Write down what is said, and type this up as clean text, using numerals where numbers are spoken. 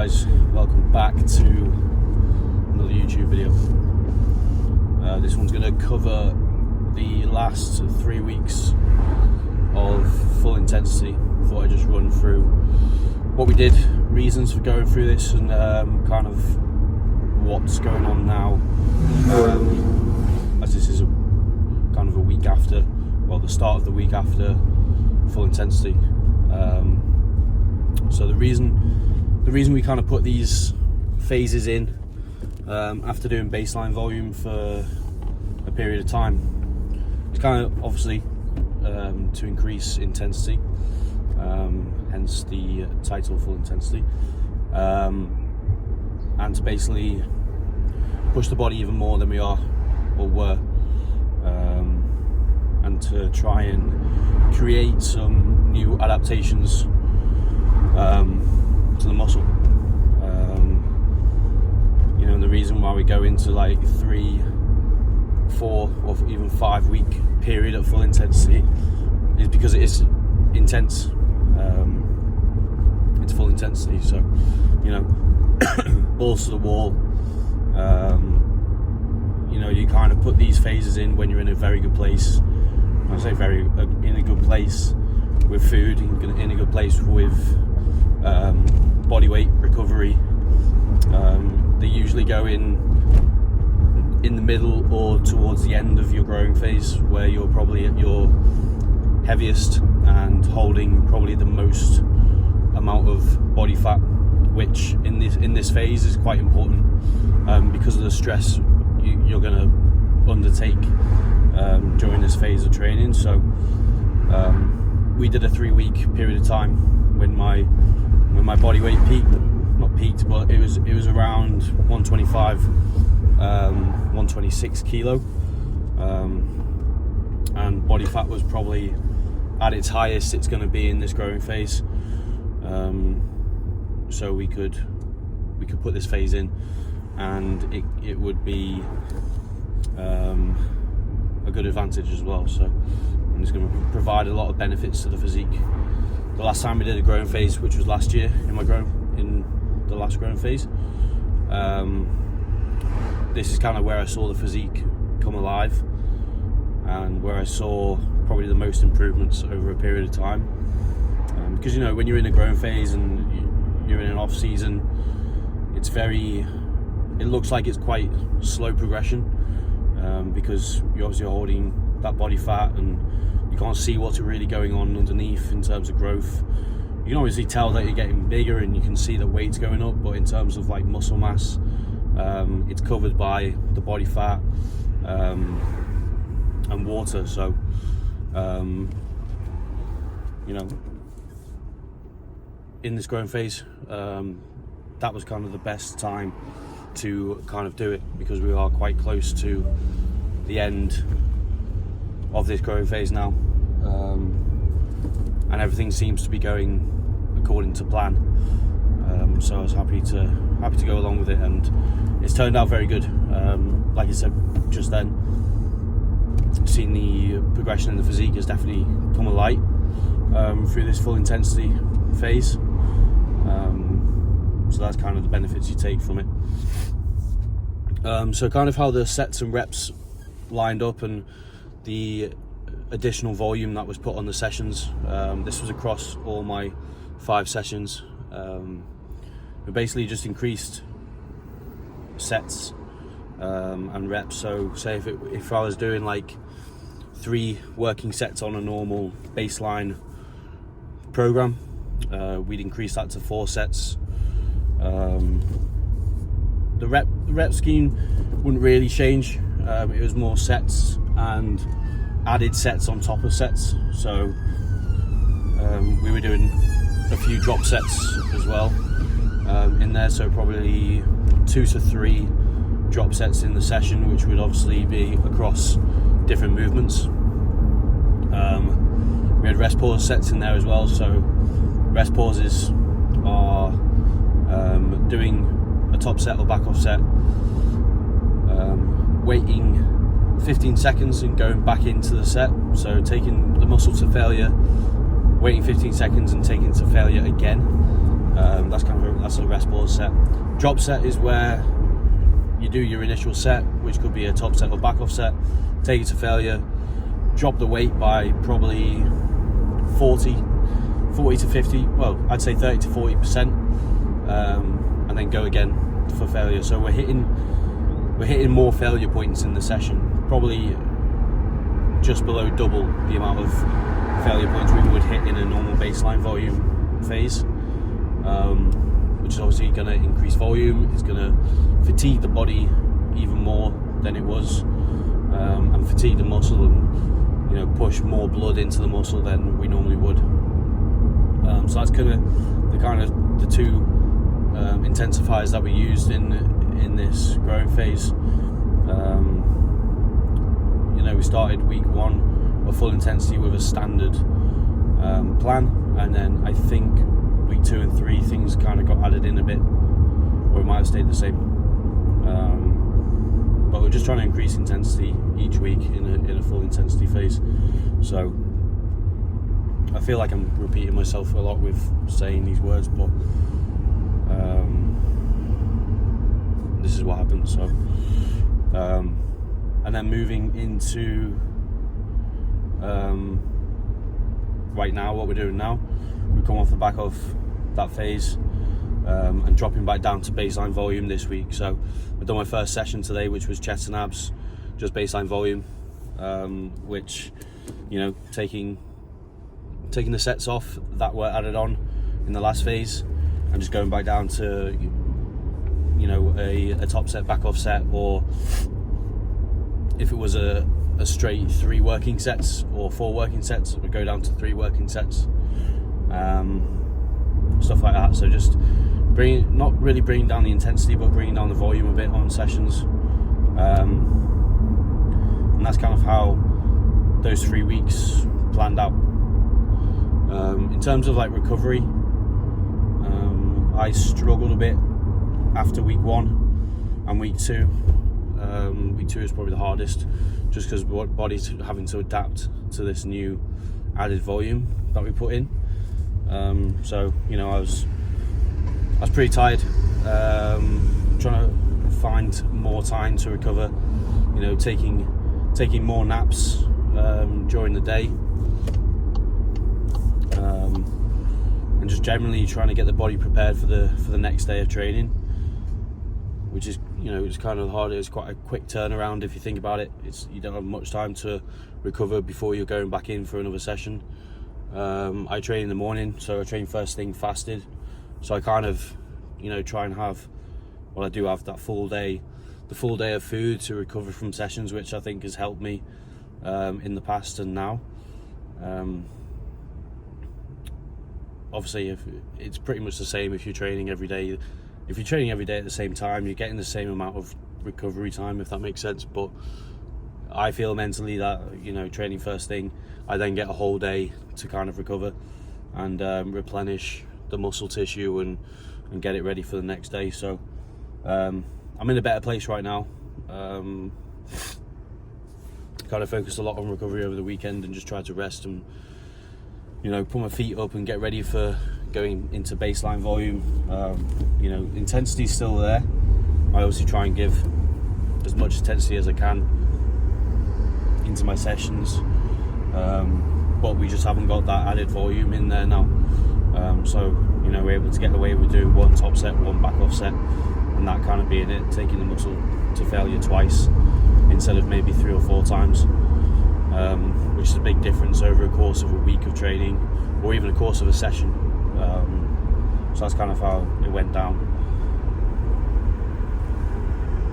guys, welcome back to another YouTube video. This one's going to cover the last 3 weeks of full intensity. Thought I'd just run through what we did, reasons for going through this, and kind of what's going on now, as this is kind of a week after, well, the start of the week after full intensity. So the reason we kind of put these phases in after doing baseline volume for a period of time, it's kind of obviously to increase intensity, hence the title full intensity, and to basically push the body even more than we are or were, and to try and create some new adaptations to the muscle. And the reason why we go into like 3, 4 or even 5 week period at full intensity is because it is intense. It's full intensity, so balls to the wall. You kind of put these phases in when you're in a very good place. I say in a good place with food, in a good place with body weight recovery. They usually go in the middle or towards the end of your growing phase, where you're probably at your heaviest and holding probably the most amount of body fat, which in this phase is quite important because of the stress you're going to undertake during this phase of training. So we did a 3-week period of time when my body weight peaked, but it was around 125, 126 kilo, and body fat was probably at its highest it's going to be in this growing phase. So we could put this phase in, and it would be a good advantage as well. So it's going to provide a lot of benefits to the physique. The last time we did a growing phase, which was last year in the last growing phase, this is kind of where I saw the physique come alive, and where I saw probably the most improvements over a period of time. Because when you're in a growing phase and you're in an off season, it looks like it's quite slow progression, because you're obviously holding that body fat and you can't see what's really going on underneath in terms of growth. You can obviously tell that you're getting bigger and you can see the weight's going up, but in terms of like muscle mass, it's covered by the body fat and water. So in this growing phase, that was kind of the best time to kind of do it, because we are quite close to the end of this growing phase now, and everything seems to be going according to plan. So I was happy to go along with it, and it's turned out very good. Like I said just then, seeing the progression in the physique has definitely come alight through this full intensity phase. So that's kind of the benefits you take from it. So kind of how the sets and reps lined up, and the additional volume that was put on the sessions. This was across all my 5 sessions. We basically just increased sets and reps. So say if I was doing like 3 working sets on a normal baseline program, we'd increase that to 4 sets. The rep scheme wouldn't really change. It was more sets and added sets on top of sets. So we were doing a few drop sets as well in there, so probably 2 to 3 drop sets in the session, which would obviously be across different movements. We had rest pause sets in there as well, so rest pauses are doing a top set or back off set, waiting 15 seconds and going back into the set, so taking the muscle to failure, waiting 15 seconds and taking it to failure again, That's a rest pause set. Drop set is where you do your initial set, which could be a top set or back off set, take it to failure, drop the weight by probably 40 to 50, well, I'd say 30 to 40%, and then go again for failure. So we're hitting more failure points in the session, probably just below double the amount of failure points we would hit in a normal baseline volume phase, which is obviously going to increase volume. It's going to fatigue the body even more than it was, and fatigue the muscle, and push more blood into the muscle than we normally would. So that's the two intensifiers that we used in this growing phase. We started week 1 a full intensity with a standard plan, and then I think week 2 and 3 things kind of got added in a bit, or it might have stayed the same. But we're just trying to increase intensity each week in a full intensity phase. So I feel like I'm repeating myself a lot with saying these words, but this is what happens. So and then moving into right now, what we're doing now, we come off the back of that phase and dropping back down to baseline volume this week. So I've done my first session today, which was chest and abs, just baseline volume, which taking the sets off that were added on in the last phase and just going back down to a top set, back off set, or if it was a straight 3 working sets or 4 working sets, it would go down to 3 working sets, stuff like that. So just not really bringing down the intensity, but bringing down the volume a bit on sessions, and that's kind of how those 3 weeks planned out. In terms of recovery, I struggled a bit after week 1 and week 2. Week 2 is probably the hardest, just because body's having to adapt to this new added volume that we put in. So I was pretty tired, trying to find more time to recover, taking more naps during the day, and just generally trying to get the body prepared for the next day of training, which is it's kind of hard. It's quite a quick turnaround if you think about it. You don't have much time to recover before you're going back in for another session. I train in the morning, so I train first thing fasted, so I kind of try and have, I do have that full day of food to recover from sessions, which I think has helped me in the past and now. Obviously, if it's pretty much the same if you're training every day. If you're training every day at the same time, you're getting the same amount of recovery time, if that makes sense. But I feel mentally that training first thing, I then get a whole day to kind of recover and replenish the muscle tissue and get it ready for the next day. So I'm in a better place right now. Kind of focused a lot on recovery over the weekend and just tried to rest and put my feet up and get ready for going into baseline volume. Intensity's still there. I obviously try and give as much intensity as I can into my sessions, but we just haven't got that added volume in there now. So we're able to get away with doing 1 top set, 1 back off set, and that kind of being it, taking the muscle to failure twice instead of maybe 3 or 4 times, which is a big difference over a course of a week of training or even a course of a session. So that's kind of how it went down.